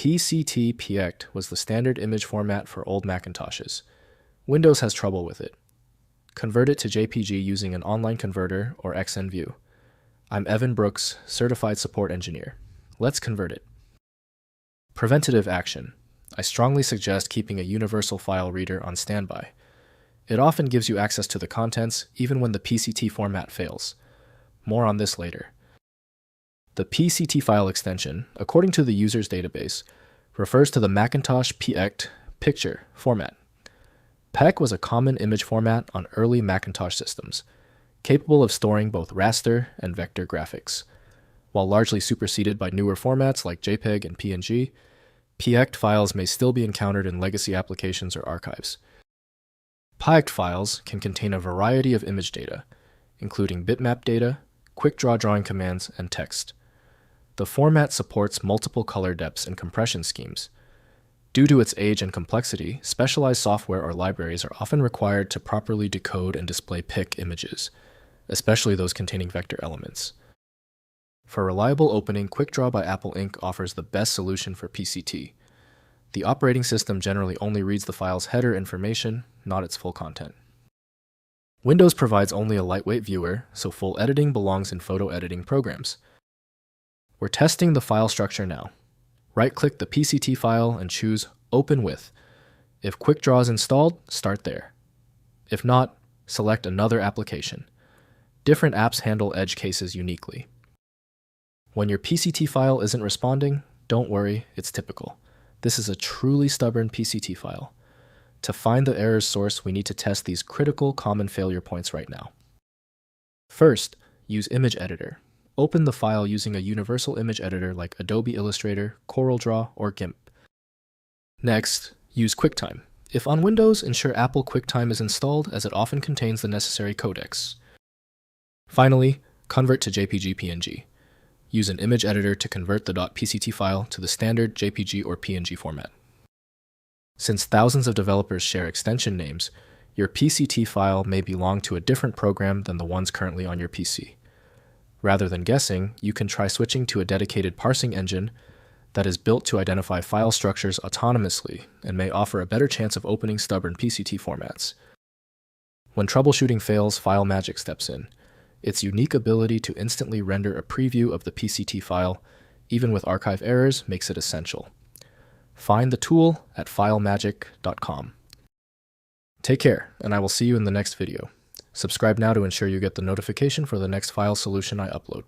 PCT PICT was the standard image format for old Macintoshes. Windows has trouble with it. Convert it to JPG using an online converter or XNView. I'm Evan Brooks, Certified Support Engineer. Let's convert it. Preventative action. I strongly suggest keeping a universal file reader on standby. It often gives you access to the contents even when the PCT format fails. More on this later. The PCT file extension, according to the user's database, refers to the Macintosh PICT picture format. PEC was a common image format on early Macintosh systems, capable of storing both raster and vector graphics. While largely superseded by newer formats like JPEG and PNG, PICT files may still be encountered in legacy applications or archives. PICT files can contain a variety of image data, including bitmap data, QuickDraw drawing commands, and text. The format supports multiple color depths and compression schemes. Due to its age and complexity, specialized software or libraries are often required to properly decode and display PIC images, especially those containing vector elements. For reliable opening, QuickDraw by Apple Inc. offers the best solution for PCT. The operating system generally only reads the file's header information, not its full content. Windows provides only a lightweight viewer, so full editing belongs in photo editing programs. We're testing the file structure now. Right-click the PCT file and choose Open With. If QuickDraw is installed, start there. If not, select another application. Different apps handle edge cases uniquely. When your PCT file isn't responding, don't worry, it's typical. This is a truly stubborn PCT file. To find the error's source, we need to test these critical common failure points right now. First, use Image Editor. Open the file using a universal image editor like Adobe Illustrator, CorelDRAW, or GIMP. Next, use QuickTime. If on Windows, ensure Apple QuickTime is installed as it often contains the necessary codecs. Finally, convert to JPG PNG. Use an image editor to convert the .pct file to the standard JPG or PNG format. Since thousands of developers share extension names, your PCT file may belong to a different program than the ones currently on your PC. Rather than guessing, you can try switching to a dedicated parsing engine that is built to identify file structures autonomously and may offer a better chance of opening stubborn PCT formats. When troubleshooting fails, FileMagick steps in. Its unique ability to instantly render a preview of the PCT file, even with archive errors, makes it essential. Find the tool at filemagick.com. Take care, and I will see you in the next video. Subscribe now to ensure you get the notification for the next file solution I upload.